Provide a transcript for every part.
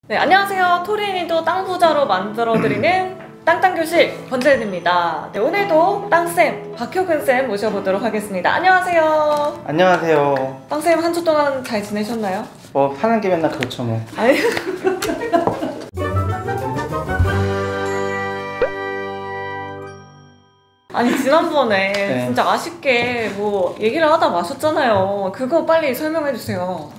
네, 안녕하세요. 토린이도 땅 부자로 만들어드리는 땅땅교실 권재은입니다. 네, 오늘도 땅쌤, 박효근쌤 모셔보도록 하겠습니다. 안녕하세요. 안녕하세요. 땅쌤 한 주 동안 잘 지내셨나요? 뭐 사는 게 맨날 그렇죠 뭐. 아니. 아니 지난번에 네. 진짜 아쉽게 뭐 얘기를 하다 마셨잖아요. 그거 빨리 설명해 주세요.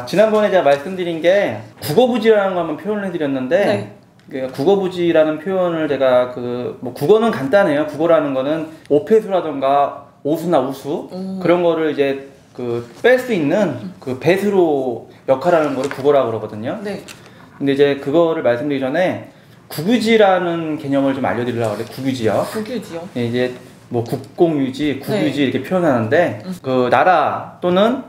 지난번에 제가 말씀드린 게 국어부지라는 거 한번 표현을 해드렸는데 네. 그 국어부지라는 표현을 제가 뭐 국어는 간단해요. 국어라는 거는 오폐수라던가 오수나 우수 그런 거를 이제 뺄 수 있는 그 배수로 역할하는 거를 국어라고 그러거든요. 네. 근데 이제 그거를 말씀드리기 전에 국유지라는 개념을 좀 알려드리려고 그래요. 국유지요. 국유지요? 네, 이제 뭐 국공유지, 국유지 네. 이렇게 표현하는데 그 나라 또는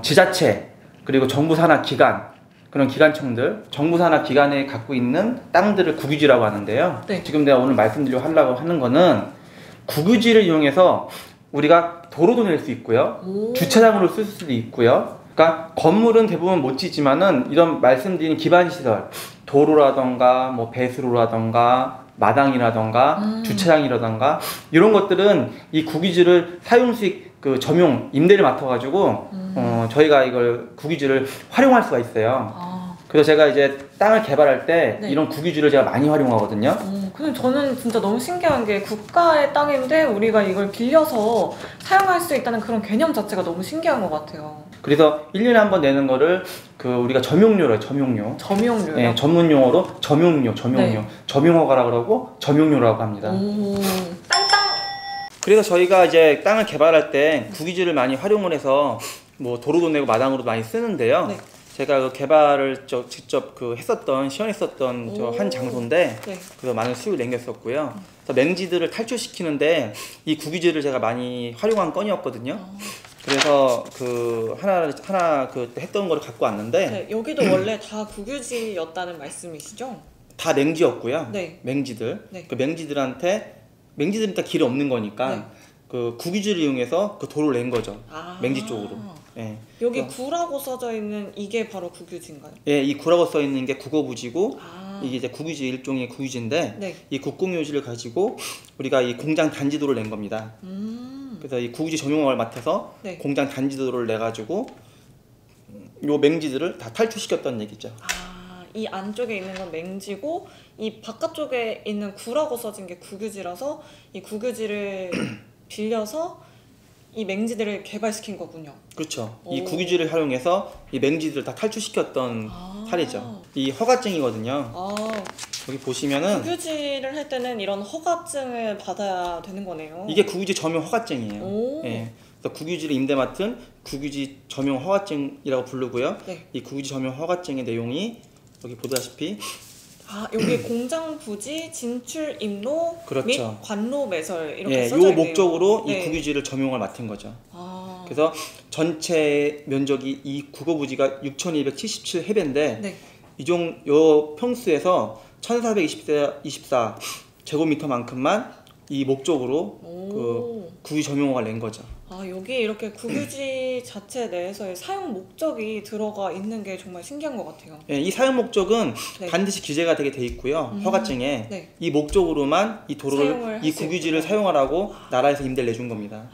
지자체 그리고 정부 산하 기관 그런 기관청들 정부 산하 기관에 갖고 있는 땅들을 국유지라고 하는데요. 네. 지금 내가 오늘 하려고 하는 거는 국유지를 이용해서 우리가 도로도 낼 수 있고요. 주차장으로 쓸 수도 있고요. 그러니까 건물은 대부분 못 짓지만은 이런 말씀드린 기반시설 도로라던가 뭐 배수로라던가 마당이라던가 주차장이라던가 이런 것들은 이 국유지를 사용수익 점용 임대를 맡아가지고 저희가 이걸 국유지를 활용할 수가 있어요. 그래서 제가 이제 땅을 개발할 때 네. 이런 국유지를 제가 많이 활용하거든요. 근데 저는 진짜 너무 신기한 게 국가의 땅인데 우리가 이걸 빌려서 사용할 수 있다는 그런 개념 자체가 너무 신기한 것 같아요. 그래서 1년에 한 번 내는 거를 우리가 점용료로 해요. 점용료. 점용료요? 네, 전문 용어로 점용료. 네. 점용허가라고 그러고 점용료라고 합니다. 땅땅! 그래서 저희가 이제 땅을 개발할 때 국유지를 많이 활용을 해서 뭐 도로도 내고 마당으로도 많이 쓰는데요. 네. 제가 그 개발을 직접 시연했었던 저 한 장소인데 네. 그래서 많은 수익을 남겼었고요. 그래서 맹지들을 탈출시키는데 이 국유지를 제가 많이 활용한 건이었거든요. 그래서 하나 했던 거를 갖고 왔는데 네, 여기도 원래 다 국유지였다는 말씀이시죠? 다 맹지였고요. 네. 맹지들. 네. 그 맹지들은 일단 길이 없는 거니까 네. 그 국유지를 이용해서 그 도로를 낸 거죠. 맹지 쪽으로. 예. 여기 구라고 써져 있는 이게 바로 국유지인가요? 예, 이 구라고 써 있는 게 국어부지고 이게 이제 국유지 일종의 국유지인데 네. 이 국공유지를 가지고 우리가 이 공장 단지도를 낸 겁니다. 그래서 이 국유지 점용을 맡아서 네. 공장 단지도를 내 가지고 요 맹지들을 다 탈출시켰다는 얘기죠. 이 안쪽에 있는 건 맹지고 이 바깥쪽에 있는 구라고 써진 게 국유지라서 이 국유지를 빌려서 이 맹지들을 개발시킨 거군요. 그렇죠. 이 국유지를 활용해서 이 맹지들을 다 탈출시켰던 사례죠. 이 허가증이거든요. 여기 보시면은 국유지를 할 때는 이런 허가증을 받아야 되는 거네요. 이게 국유지 점용 허가증이에요. 예. 그래서 국유지를 임대 맡은 국유지 점용 허가증이라고 부르고요. 네. 이 국유지 점용 허가증의 내용이 여기 보다시피 여기 공장 부지 진출 임로 그렇죠. 및 관로 매설 이렇게 예, 써져 요 있네요. 목적으로 네. 이 국유지를 점용을 맡은 거죠. 그래서 전체 면적이 이 국어부지가 6,277해배인데 네. 요 평수에서 1,424 제곱미터만큼만 이 목적으로 국유 점용허가를 낸 거죠. 여기 이렇게 국유지 자체 내에서의 사용 목적이 들어가 있는 게 정말 신기한 것 같아요. 예, 이 사용 목적은 네. 반드시 규제가 되게 돼 있고요. 허가증에 네. 이 목적으로만 이 도로를 이 국유지를 사용하라고 나라에서 임대를 내준 겁니다.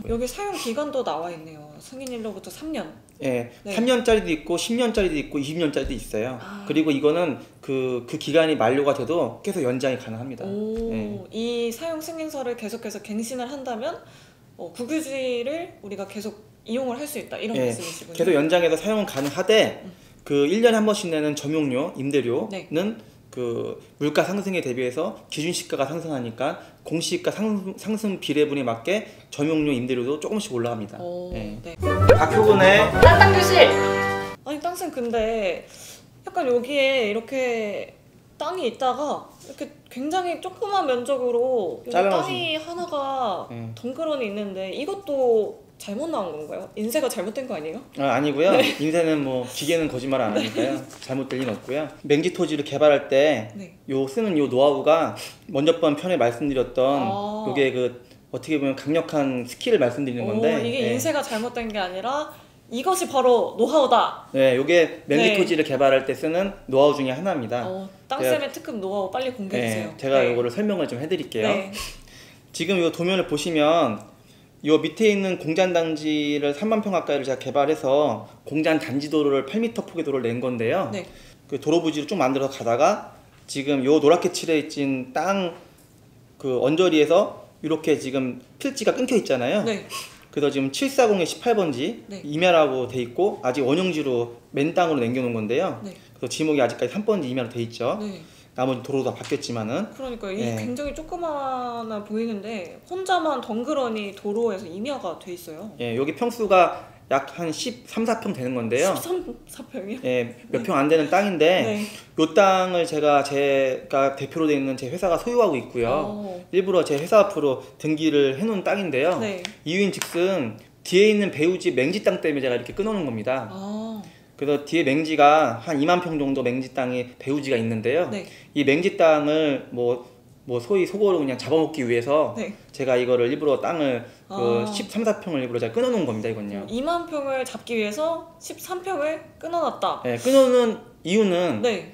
여기 사용 기간도 나와 있네요. 승인일로부터 3년. 예, 네. 3년짜리도 있고 10년짜리도 있고 20년짜리도 있어요. 그리고 이거는 그 기간이 만료가 돼도 계속 연장이 가능합니다. 예. 이 사용 승인서를 계속해서 갱신을 한다면 국유지를 우리가 계속 이용을 할 수 있다 이런 말씀이시군요. 계속 연장해서 사용은 가능하되 1년에 한 번씩 내는 점용료, 임대료는 네. 물가 상승에 대비해서 기준 시가가 상승하니까 공시지가 상승 비례분에 맞게 점용료, 임대료도 조금씩 올라갑니다. 네. 박효근의 땅땅교실! 아니 땅쌤 근데 약간 여기에 이렇게 땅이 있다가 이렇게 굉장히 조그만 면적으로 땅이 하나가 덩그러니 있는데 이것도 잘못 나온 건가요? 인쇄가 잘못된 거 아니에요? 아니고요. 네. 인쇄는 뭐 기계는 거짓말 안 하니까요. 잘못될 리는 없고요. 맹지 토지를 개발할 때 쓰는 요 노하우가 먼저 번 편에 말씀드렸던 요게 어떻게 보면 강력한 스킬을 말씀드리는 건데 이게 인쇄가 잘못된 게 아니라 이것이 바로 노하우다. 네, 요게 맹지 네. 토지를 개발할 때 쓰는 노하우 중에 하나입니다. 땅쌤의 특급 노하우 빨리 공개해주세요. 네, 제가 네. 요거를 설명을 좀 해드릴게요. 네. 지금 요 도면을 보시면 요 밑에 있는 공장 단지를 3만 평 가까이를 제가 개발해서 공장 단지 도로를 8m 폭의 도로를 낸 건데요. 네. 그 도로 부지를 쭉 만들어서 가다가 지금 요 노랗게 칠해진 땅 그 언저리에서 이렇게 지금 필지가 끊겨 있잖아요. 네. 그래서 지금 740의 18번지 네. 임야라고 돼 있고 아직 원용지로 맨 땅으로 남겨놓은 건데요. 네. 그래서 지목이 아직까지 3번지 임야로 돼 있죠. 네. 나머지 도로 다 바뀌었지만은 그러니까 이 네. 굉장히 조그마나 보이는데 혼자만 덩그러니 도로에서 임야가 돼 있어요. 예, 여기 평수가 약 한 13, 14평 되는 건데요. 13,4평이요? 예, 몇 평 안 되는 땅인데 네. 요 땅을 제가 대표로 돼 있는 제 회사가 소유하고 있고요. 일부러 제 회사 앞으로 등기를 해놓은 땅인데요. 네. 이유인즉슨 뒤에 있는 배우지 맹지 땅 때문에 제가 이렇게 끊어놓은 겁니다. 아. 그래서 뒤에 맹지가 한 2만 평 정도 맹지 땅이 배우지가 있는데요. 네. 이 맹지 땅을 뭐 소위 속어로 그냥 잡아먹기 위해서 네. 제가 이거를 일부러 땅을 아. 13, 14평을 일부러 제가 끊어놓은 겁니다. 이건요. 2만 평을 잡기 위해서 13평을 끊어놨다. 네, 끊어놓은 이유는 네.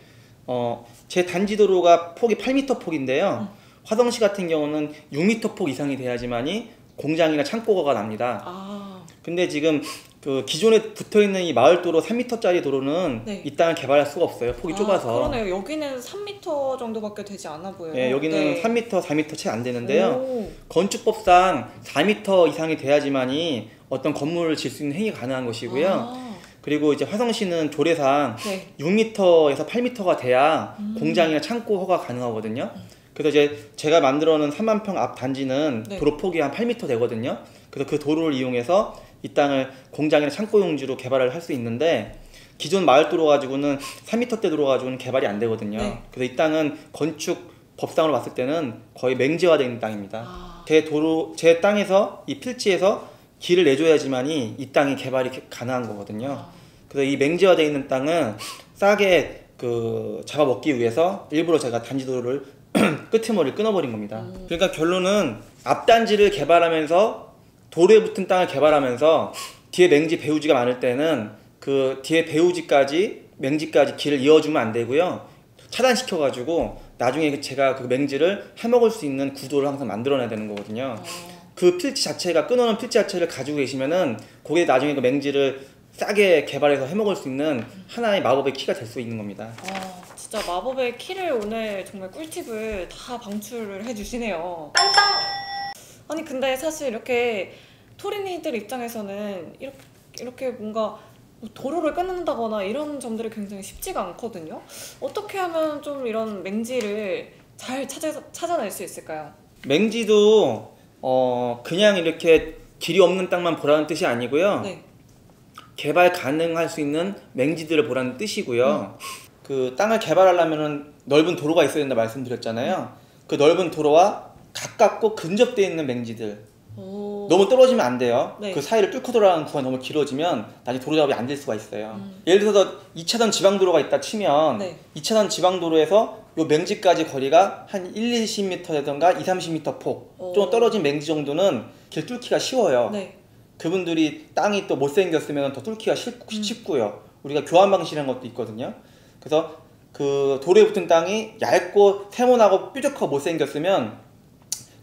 제 단지 도로가 폭이 8m 폭인데요. 화성시 같은 경우는 6m 폭 이상이 돼야지만이 공장이나 창고가 납니다. 아. 근데 지금 그 기존에 붙어있는 이 마을도로 3m짜리 도로는 네. 이 땅을 개발할 수가 없어요. 폭이 좁아서. 그러네요. 여기는 3m 정도밖에 되지 않아 보여요. 네, 여기는 네. 3m, 4m 채 안 되는데요. 오. 건축법상 4m 이상이 돼야지만이 어떤 건물을 질 수 있는 행위가 가능한 것이고요. 아. 그리고 이제 화성시는 조례상 네. 6m에서 8m가 돼야 공장이나 창고 허가 가능하거든요. 그래서 이제 제가 만들어 놓은 3만 평 앞 단지는 네. 도로 폭이 한 8m 되거든요. 그래서 그 도로를 이용해서 이 땅을 공장이나 창고 용지로 개발을 할 수 있는데 기존 마을 도로 가지고는 3m대 도로 가지고는 개발이 안 되거든요. 네. 그래서 이 땅은 건축 법상으로 봤을 때는 거의 맹지화되어 있는 땅입니다. 아. 제 땅에서 이 필지에서 길을 내줘야지만이 이 땅이 개발이 가능한 거거든요. 그래서 이 맹지화되어 있는 땅은 싸게 잡아먹기 위해서 일부러 제가 단지도로를 끄트머리를 끊어버린 겁니다. 그러니까 결론은 앞단지를 개발하면서 도로에 붙은 땅을 개발하면서 뒤에 맹지 배우지가 많을 때는 그 뒤에 배우지까지 맹지까지 길을 이어주면 안 되고요. 차단시켜가지고 나중에 제가 그 맹지를 해먹을 수 있는 구도를 항상 만들어내야 되는 거거든요. 그 필지 자체가 끊어놓은 필지 자체를 가지고 계시면은 그게 나중에 그 맹지를 싸게 개발해서 해먹을 수 있는 하나의 마법의 키가 될 수 있는 겁니다. 진짜 마법의 키를 오늘 정말 꿀팁을 다 방출을 해주시네요. 땅땅! 아니 근데 사실 이렇게 토린이들 입장에서는 이렇게 뭔가 도로를 끊는다거나 이런 점들이 굉장히 쉽지가 않거든요. 어떻게 하면 좀 이런 맹지를 잘 찾아낼 수 있을까요? 맹지도 그냥 이렇게 길이 없는 땅만 보라는 뜻이 아니고요. 네. 개발 가능할 수 있는 맹지들을 보라는 뜻이고요. 그 땅을 개발하려면 넓은 도로가 있어야 된다 말씀드렸잖아요. 그 넓은 도로와 가깝고 근접되어 있는 맹지들. 너무 떨어지면 안 돼요. 네. 그 사이를 뚫고 들어가는 구간이 너무 길어지면 나중에 도로 작업이 안 될 수가 있어요. 예를 들어서 2차선 지방도로가 있다 치면 네. 2차선 지방도로에서 요 맹지까지 거리가 한 1, 20m라던가 2, 30m 폭 좀 떨어진 맹지 정도는 길 뚫기가 쉬워요. 네. 그분들이 땅이 또 못생겼으면 더 뚫기가 쉽고요. 우리가 교환 방식이라는 것도 있거든요. 그래서 그 도로에 붙은 땅이 얇고 세모나고 뾰족하고 못생겼으면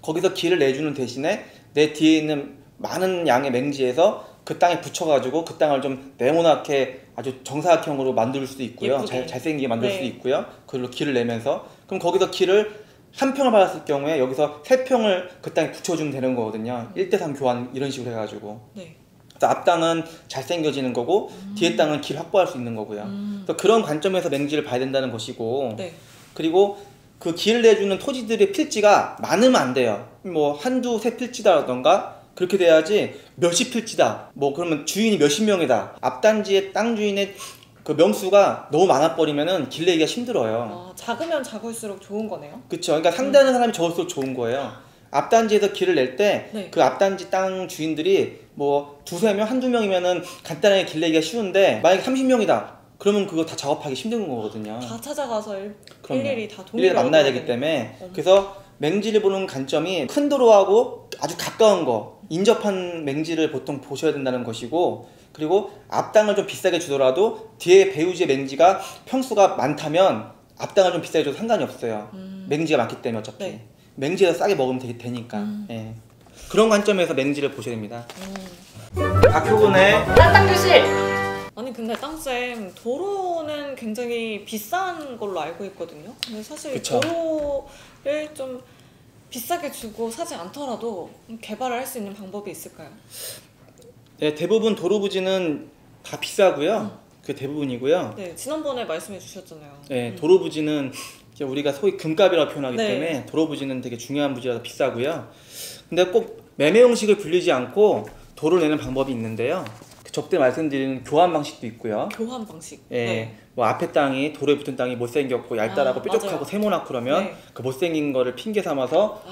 거기서 길을 내주는 대신에 내 뒤에 있는 많은 양의 맹지에서 그 땅에 붙여가지고 그 땅을 좀 네모나게 아주 정사각형으로 만들 수도 있고요. 잘생기게 만들 수도 있고요. 그걸로 길을 내면서 그럼 거기서 길을 한 평을 받았을 경우에 여기서 3평을 그 땅에 붙여주면 되는 거거든요. 1대3 교환 이런 식으로 해가지고. 네. 앞 땅은 잘생겨지는 거고 뒤에 땅은 길 확보할 수 있는 거고요. 그래서 그런 관점에서 맹지를 봐야 된다는 것이고 네. 그리고 그 길을 내주는 토지들의 필지가 많으면 안 돼요. 뭐 한두 세 필지다라던가 그렇게 돼야지 몇십 필지다 뭐 그러면 주인이 몇십 명이다 앞단지의 땅 주인의 그 명수가 너무 많아버리면은 길 내기가 힘들어요. 작으면 작을수록 좋은 거네요. 그렇죠. 그러니까 상대하는 사람이 적을수록 좋은 거예요. 앞단지에서 길을 낼 때 그 네. 앞단지 땅 주인들이 뭐 두세 명, 한두 명이면은 간단하게 길 내기가 쉬운데 만약에 30명이다. 그러면 그거 다 작업하기 힘든 거거든요. 다 찾아가서 그럼요. 일일이 다 동의를 일일이 만나야 되기 때문에 그래서 맹지를 보는 관점이 큰 도로하고 아주 가까운 거 인접한 맹지를 보통 보셔야 된다는 것이고, 그리고 앞땅을 좀 비싸게 주더라도 뒤에 배우지의 맹지가 평수가 많다면 앞땅을 좀 비싸게 줘도 상관이 없어요. 맹지가 많기 때문에 어차피. 네. 맹지에서 싸게 먹으면 되니까. 예. 그런 관점에서 맹지를 보셔야 됩니다. 박효근의 땅땅교실! 아니 근데 땅쌤 도로는 굉장히 비싼 걸로 알고 있거든요. 근데 사실 그쵸. 도로를 좀 비싸게 주고 사지 않더라도 개발을 할 수 있는 방법이 있을까요? 네, 대부분 도로 부지는 다 비싸고요. 그게 대부분이고요. 네, 지난번에 말씀해 주셨잖아요. 네, 도로 부지는 이제 우리가 소위 금값이라고 표현하기 네. 때문에 도로 부지는 되게 중요한 부지라서 비싸고요. 근데 꼭 매매 형식을 불리지 않고 도로를 내는 방법이 있는데요. 적대 말씀드리는 교환 방식도 있고요. 교환 방식. 예, 네. 뭐 앞에 땅이 도로에 붙은 땅이 못생겼고 얄짤하고 뾰족하고 맞아요. 세모나고 그러면 네. 그 못생긴 거를 핑계 삼아서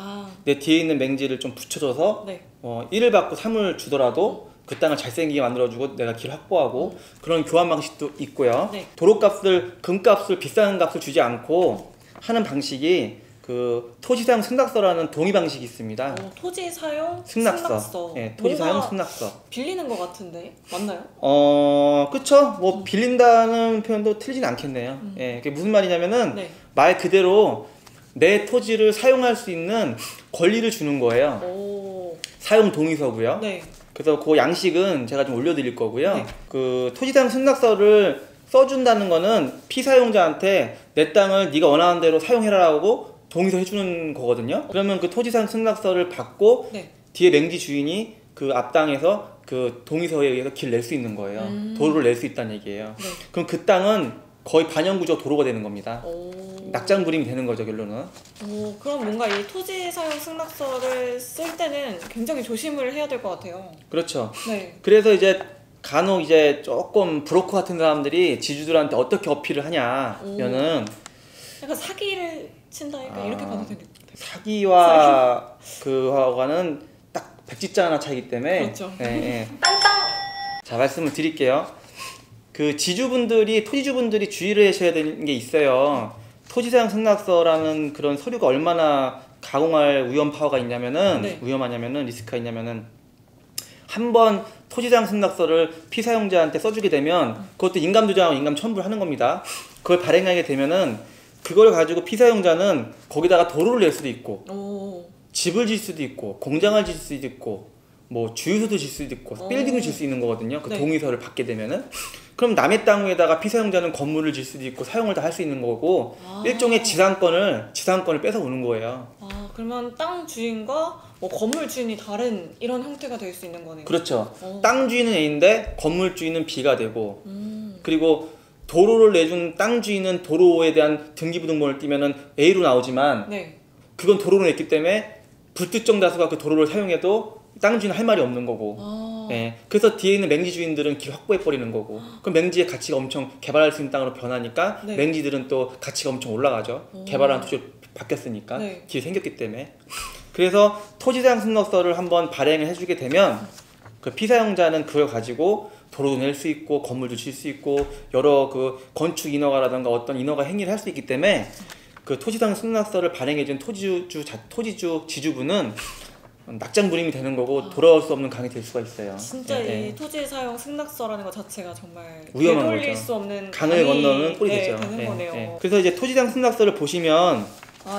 내 뒤에 있는 맹지를 좀 붙여줘서 네. 1을 받고 3을 주더라도 그 땅을 잘생기게 만들어주고 내가 길 확보하고 그런 교환 방식도 있고요. 네. 도로값을 금값을 비싼 값을 주지 않고 하는 방식이 그 토지사용 승낙서라는 동의 방식이 있습니다. 토지 사용 승낙서. 예, 토지 사용 승낙서. 빌리는 것 같은데 맞나요? 그쵸? 뭐 빌린다는 표현도 틀리진 않겠네요. 예, 그게 무슨 말이냐면은 네. 말 그대로 내 토지를 사용할 수 있는 권리를 주는 거예요. 오. 사용 동의서고요. 네. 그래서 그 양식은 제가 좀 올려드릴 거고요. 네. 그 토지사용 승낙서를 써준다는 거는 피사용자한테 내 땅을 네가 원하는 대로 사용해라라고 동의서 해주는 거거든요. 그러면 그 토지사용 승낙서를 받고 네. 뒤에 맹지 주인이 그 앞땅에서 그 동의서에 의해서 길 낼 수 있는 거예요. 도로를 낼 수 있다는 얘기예요. 네. 그럼 그 땅은 거의 반영구적 도로가 되는 겁니다. 오. 낙장불임이 되는 거죠, 결론은. 오, 그럼 뭔가 이 토지 사용 승낙서를 쓸 때는 굉장히 조심을 해야 될 것 같아요. 그렇죠. 네. 그래서 이제 간혹 이제 조금 브로커 같은 사람들이 지주들한테 어떻게 어필을 하냐면은 약간 사기를 친다 이렇게 봐도 되겠다. 사기와 그와는 딱 백지장 하나 차이기 때문에. 그렇죠. 예, 예. 땅땅! 자, 말씀을 드릴게요. 그 지주분들이 토지주분들이 주의를 하셔야 되는 게 있어요. 토지사용 승낙서라는 그런 서류가 얼마나 가공할 위험 파워가 있냐면은 네. 위험하냐면은 리스크가 있냐면은 한번 토지사용 승낙서를 피사용자한테 써주게 되면 그것도 인감도장하고 인감 첨부를 하는 겁니다. 그걸 발행하게 되면은 그걸 가지고 피사용자는 거기다가 도로를 낼 수도 있고 오. 집을 질 수도 있고 공장을 질 수도 있고 뭐 주유소도 질 수도 있고 빌딩을 질 수 있는 거거든요. 그 네. 동의서를 받게 되면은. 그럼 남의 땅 위에다가 피사용자는 건물을 질 수도 있고 사용을 다 할 수 있는 거고 일종의 지상권을 뺏어 오는 거예요. 그러면 땅 주인과 뭐 건물 주인이 다른 이런 형태가 될 수 있는 거네요. 그렇죠. 오. 땅 주인은 A인데 건물 주인은 B가 되고 그리고 도로를 내준 땅 주인은 도로에 대한 등기부등본을 띄면은 A로 나오지만 네. 그건 도로를 냈기 때문에 불특정 다수가 그 도로를 사용해도 땅 주인은 할 말이 없는 거고. 예. 그래서 뒤에 있는 맹지 주인들은 길 확보해 버리는 거고. 그럼 맹지의 가치가 엄청 개발할 수 있는 땅으로 변하니까 네. 맹지들은 또 가치가 엄청 올라가죠. 개발한 토지로 바뀌었으니까 네. 길이 생겼기 때문에. 그래서 토지사용 승낙서를 한번 발행을 해주게 되면 그 피사용자는 그걸 가지고 도로도 낼 수 있고 건물도 질 수 있고 여러 그 건축 인허가라든가 어떤 인허가 행위를 할 수 있기 때문에 그 토지사용 승낙서를 발행해준 토지주 지주분은 낙장불임이 되는 거고 돌아올 수 없는 강이 될 수가 있어요. 진짜 예, 이 토지 사용 승낙서라는 것 자체가 정말 위험한 되돌릴 거죠. 수 없는 강을 건너는 꼴이 네, 되죠. 되는 예, 거네요. 예. 그래서 이제 토지사용 승낙서를 보시면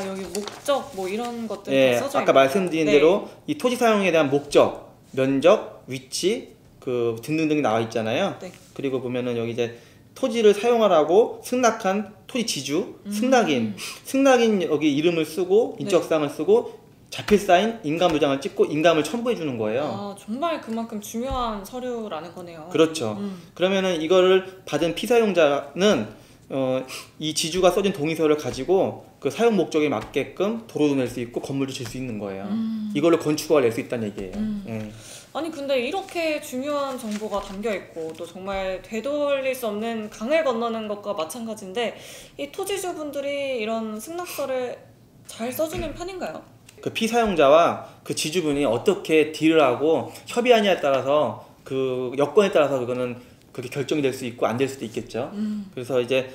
여기 목적 뭐 이런 것들 예, 다 써져 아까 있네요. 말씀드린 네. 대로 이 토지 사용에 대한 목적, 면적, 위치 그 등등등이 나와 있잖아요. 네. 그리고 보면은 여기 이제 토지를 사용하라고 승낙한 토지 지주, 승낙인 여기 이름을 쓰고 인적사항을 쓰고 자필 사인 인감도장을 찍고 인감을 첨부해 주는 거예요. 정말 그만큼 중요한 서류라는 거네요. 그렇죠. 그러면은 이거를 받은 피사용자는 이 지주가 써준 동의서를 가지고 그 사용 목적에 맞게끔 도로도 낼 수 있고 건물도 질 수 있는 거예요. 이걸로 건축허가를 낼 수 있다는 얘기예요. 예. 아니 근데 이렇게 중요한 정보가 담겨 있고 또 정말 되돌릴 수 없는 강을 건너는 것과 마찬가지인데 이 토지주분들이 이런 승낙서를 잘 써주는 편인가요? 그 피사용자와 그 지주분이 어떻게 딜을 하고 협의하냐에 따라서 그 여건에 따라서 그거는 그렇게 결정이 될 수 있고 안 될 수도 있겠죠. 그래서 이제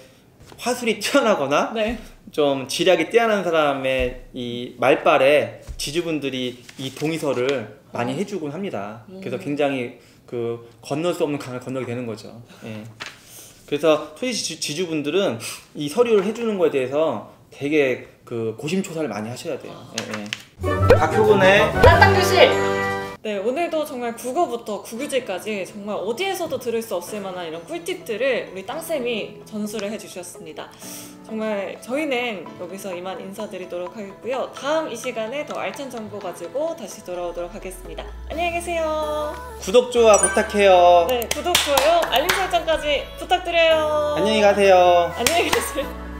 화술이 뛰어나거나 네. 좀 지략이 뛰어난 사람의 이 말발에 지주분들이 이 동의서를 많이 해주곤 합니다. 그래서 굉장히 그 건널 수 없는 강을 건너게 되는 거죠. 예. 그래서 토지 지주분들은 이 서류를 해주는 거에 대해서 되게 그 고심초사를 많이 하셔야 돼요. 예, 예. 박효근의 땅땅교실! 네, 오늘도 정말 국어부터 국유지까지 정말 어디에서도 들을 수 없을 만한 이런 꿀팁들을 우리 땅쌤이 전수를 해주셨습니다. 정말 저희는 여기서 이만 인사드리도록 하겠고요. 다음 이 시간에 더 알찬 정보 가지고 다시 돌아오도록 하겠습니다. 안녕히 계세요. 구독, 좋아 부탁해요. 네, 구독, 좋아요, 알림 설정까지 부탁드려요. 안녕히 가세요. 안녕히 계세요.